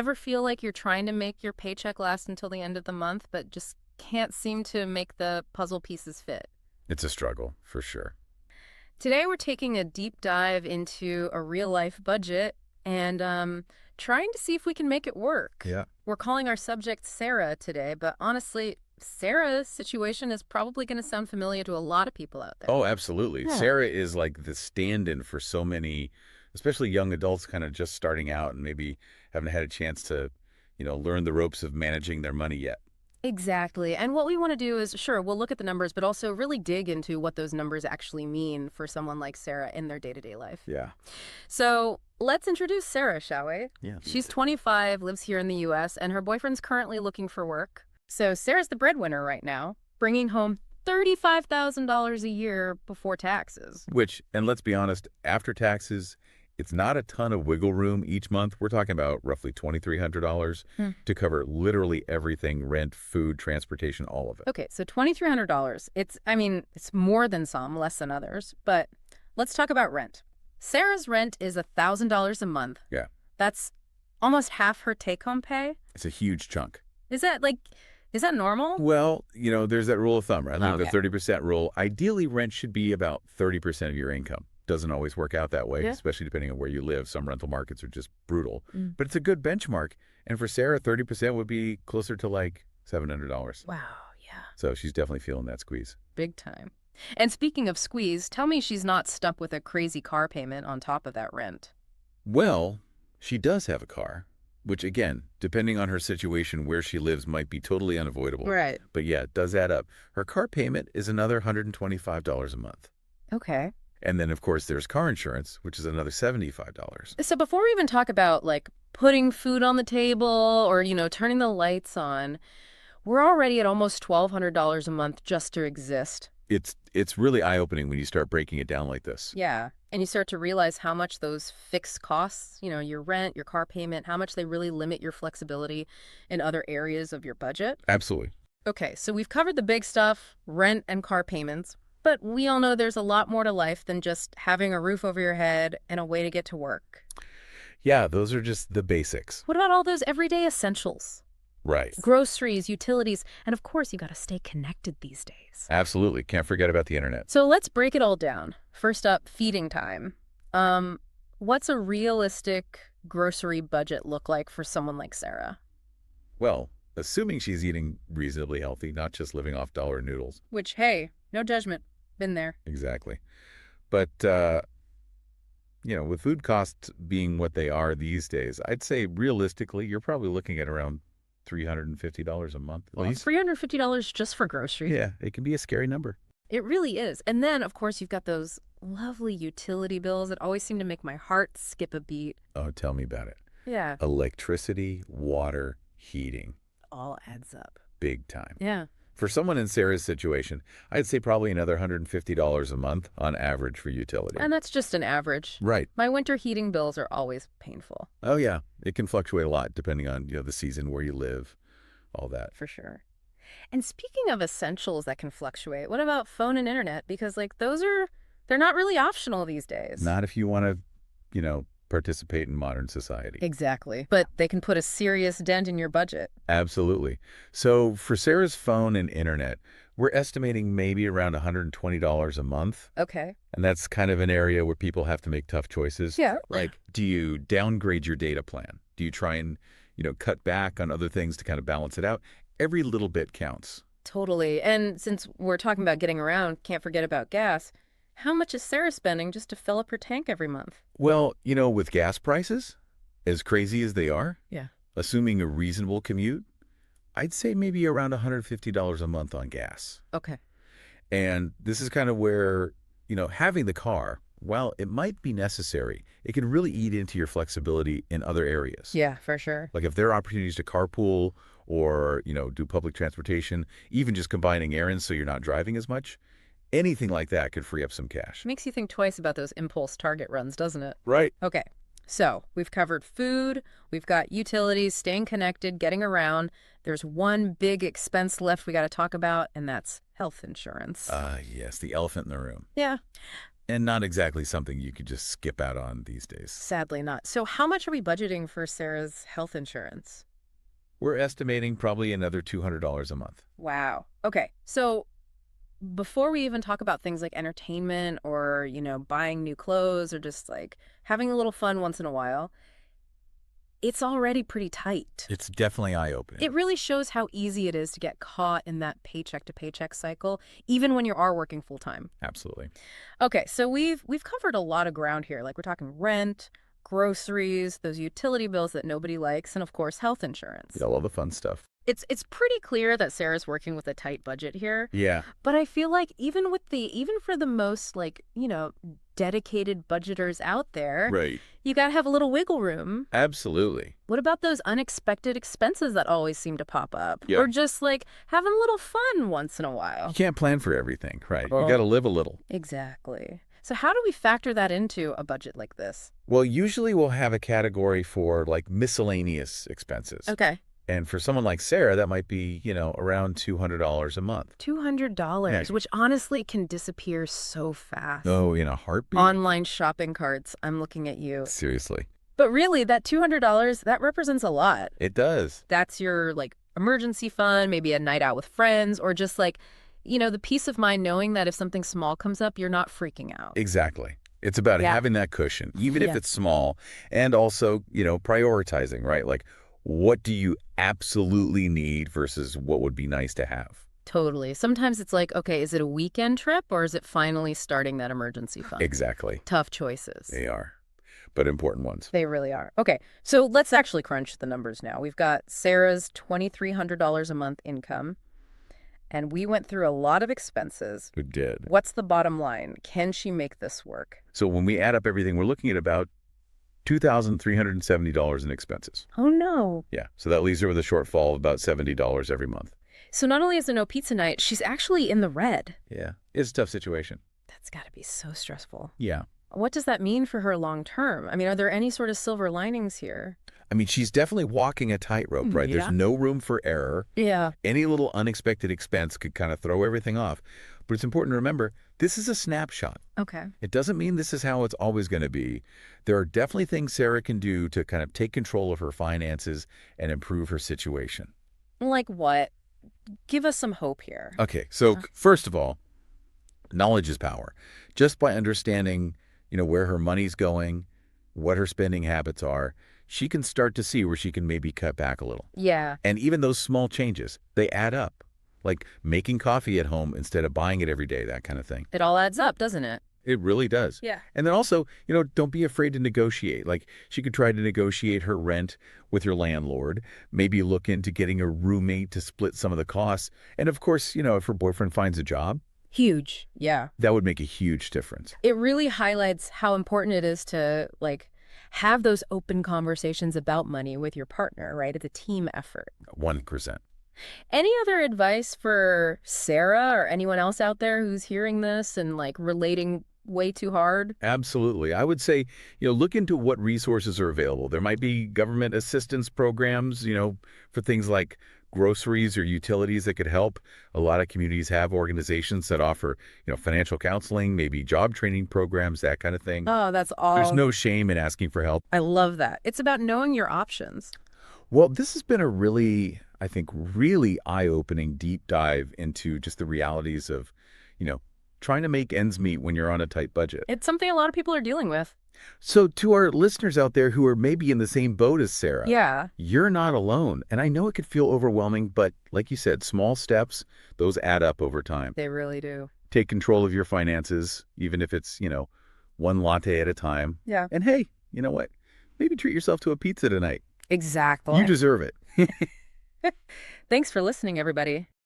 Ever feel like you're trying to make your paycheck last until the end of the month, but just can't seem to make the puzzle pieces fit? It's a struggle, for sure. Today, we're taking a deep dive into a real-life budget and trying to see if we can make it work. Yeah. We're calling our subject Sarah today, but honestly, Sarah's situation is probably going to sound familiar to a lot of people out there. Oh, absolutely. Yeah. Sarah is like the stand-in for so many, especially young adults kind of just starting out and maybe haven't had a chance to, learn the ropes of managing their money yet. Exactly. And what we want to do is, sure, we'll look at the numbers, but also really dig into what those numbers actually mean for someone like Sarah in their day-to-day life. Yeah. So let's introduce Sarah, shall we? Yeah. She's 25, lives here in the U.S., and her boyfriend's currently looking for work. So Sarah's the breadwinner right now, bringing home $35,000 a year before taxes. Which, and let's be honest, after taxes, it's not a ton of wiggle room each month. We're talking about roughly $2,300 to cover literally everything: rent, food, transportation, all of it. Okay, so $2,300. It's more than some, less than others, but let's talk about rent. Sarah's rent is $1,000 a month. Yeah. That's almost half her take-home pay. It's a huge chunk. Is that normal? Well, there's that rule of thumb, right? Like Okay. the 30% rule. Ideally, rent should be about 30% of your income. Doesn't always work out that way, Yeah. especially depending on where you live. Some rental markets are just brutal. Mm. But it's a good benchmark. And for Sarah, 30% would be closer to like $700. Wow, yeah, So she's definitely feeling that squeeze. big time. And speaking of squeeze, tell me she's not stuck with a crazy car payment on top of that rent. Well, she does have a car, which again, depending on her situation where she lives, might be totally unavoidable. Right. But yeah, it does add up. Her car payment is another $125 a month. Okay. And then, of course, there's car insurance, which is another $75. So before we even talk about putting food on the table or, turning the lights on, we're already at almost $1,200 a month just to exist. It's really eye-opening when you start breaking it down like this. Yeah. And you start to realize how much those fixed costs, your rent, your car payment, how much they really limit your flexibility in other areas of your budget. Absolutely. Okay, so we've covered the big stuff, rent and car payments, but we all know there's a lot more to life than just having a roof over your head and a way to get to work. Yeah, those are just the basics. What about all those everyday essentials? Right. Groceries, utilities, and of course, you got to stay connected these days. Absolutely. Can't forget about the internet. So let's break it all down. First up, feeding time. What's a realistic grocery budget look like for someone like Sarah? Well, assuming she's eating reasonably healthy, not just living off dollar noodles. Which, hey, no judgment. Been there. Exactly. But, with food costs being what they are these days, I'd say realistically, you're probably looking at around $350 a month at least. $350 just for groceries. Yeah, it can be a scary number. It really is. And then, of course, you've got those lovely utility bills that always seem to make my heart skip a beat. Oh, tell me about it. Yeah. Electricity, water, heating, All adds up. big time. Yeah. For someone in Sarah's situation, I'd say probably another $150 a month on average for utility. And that's just an average. Right. My winter heating bills are always painful. Oh, yeah. It can fluctuate a lot depending on, the season, where you live, all that. For sure. And speaking of essentials that can fluctuate, what about phone and internet? Because they're not really optional these days. Not if you want to, participate in modern society. Exactly. But they can put a serious dent in your budget. Absolutely. So for Sarah's phone and internet, we're estimating maybe around $120 a month. Okay. And that's kind of an area where people have to make tough choices. Yeah. Like, do you downgrade your data plan? Do you try and, cut back on other things to kind of balance it out? Every little bit counts. Totally. And since we're talking about getting around, can't forget about gas. How much is Sarah spending just to fill up her tank every month? Well, with gas prices, as crazy as they are, Yeah. assuming a reasonable commute, I'd say maybe around $150 a month on gas. Okay. And this is kind of where, having the car, while it might be necessary, it can really eat into your flexibility in other areas. Yeah, for sure. Like if there are opportunities to carpool or, do public transportation, even just combining errands so you're not driving as much, anything like that could free up some cash. Makes you think twice about those impulse Target runs, doesn't it? Right. Okay. So we've covered food, we've got utilities, staying connected, getting around. There's one big expense left we got to talk about, and that's health insurance. Yes, the elephant in the room. Yeah. And not exactly something you could just skip out on these days. Sadly not. So how much are we budgeting for Sarah's health insurance? We're estimating probably another $200 a month. Wow. Okay. So before we even talk about things like entertainment or, buying new clothes or just like having a little fun once in a while, it's already pretty tight. It's definitely eye-opening. It really shows how easy it is to get caught in that paycheck to paycheck cycle, even when you are working full time. Absolutely. Okay, so we've covered a lot of ground here. Like we're talking rent, groceries, those utility bills that nobody likes, and of course, health insurance. Yeah, all the fun stuff. It's pretty clear that Sarah's working with a tight budget here. Yeah. But I feel like even for the most dedicated budgeters out there, Right. you got to have a little wiggle room. Absolutely. What about those unexpected expenses that always seem to pop up? Yeah. Or just like having a little fun once in a while? You can't plan for everything, right? Well, You got to live a little. Exactly. So how do we factor that into a budget like this? Well, usually we'll have a category for like miscellaneous expenses. Okay. And for someone like Sarah, that might be, around $200 a month. $200, Yeah. which honestly can disappear so fast. Oh, in a heartbeat? Online shopping carts. I'm looking at you. Seriously. But really, that $200, that represents a lot. It does. That's your emergency fund, maybe a night out with friends, or just the peace of mind knowing that if something small comes up, you're not freaking out. Exactly. It's about Yeah. having that cushion, even if Yeah. it's small, and also, prioritizing, right? Like, what do you absolutely need versus what would be nice to have? Totally. Sometimes it's like, okay, is it a weekend trip or is it finally starting that emergency fund? Exactly. Tough choices. They are, but important ones. They really are. Okay, so let's actually crunch the numbers now. We've got Sarah's $2,300 a month income, and we went through a lot of expenses. We did. What's the bottom line? Can she make this work? So when we add up everything, we're looking at about $2,370 in expenses. Oh, no. Yeah, so that leaves her with a shortfall of about $70 every month. So not only is there no pizza night, she's actually in the red. Yeah, it's a tough situation. That's got to be so stressful. Yeah. What does that mean for her long term? I mean, are there any sort of silver linings here? I mean, she's definitely walking a tightrope, right? Yeah. There's no room for error. Yeah. Any little unexpected expense could kind of throw everything off. But it's important to remember, this is a snapshot. Okay. It doesn't mean this is how it's always going to be. There are definitely things Sarah can do to kind of take control of her finances and improve her situation. Like what? Give us some hope here. Okay, so first of all, knowledge is power. Just by understanding, where her money's going, what her spending habits are, she can start to see where she can maybe cut back a little. Yeah. And even those small changes, they add up. Like making coffee at home instead of buying it every day, that kind of thing. It all adds up, doesn't it? It really does. Yeah. And then also, don't be afraid to negotiate. Like she could try to negotiate her rent with your landlord, maybe look into getting a roommate to split some of the costs. And of course, if her boyfriend finds a job, Huge. Yeah. that would make a huge difference. It really highlights how important it is to have those open conversations about money with your partner, right? It's a team effort. 1%. Any other advice for Sarah or anyone else out there who's hearing this and relating way too hard? Absolutely. I would say, look into what resources are available. There might be government assistance programs, for things like groceries or utilities that could help. A lot of communities have organizations that offer, financial counseling, maybe job training programs, that kind of thing. Oh, that's all. There's no shame in asking for help. I love that. It's about knowing your options. Well, this has been a really, I think, really eye-opening deep dive into just the realities of, trying to make ends meet when you're on a tight budget. It's something a lot of people are dealing with. So to our listeners out there who are maybe in the same boat as Sarah, Yeah. you're not alone. And I know it could feel overwhelming, but like you said, small steps, those add up over time. They really do. Take control of your finances, even if it's, one latte at a time. Yeah. And hey, you know what? Maybe treat yourself to a pizza tonight. Exactly. You deserve it. Thanks for listening, everybody.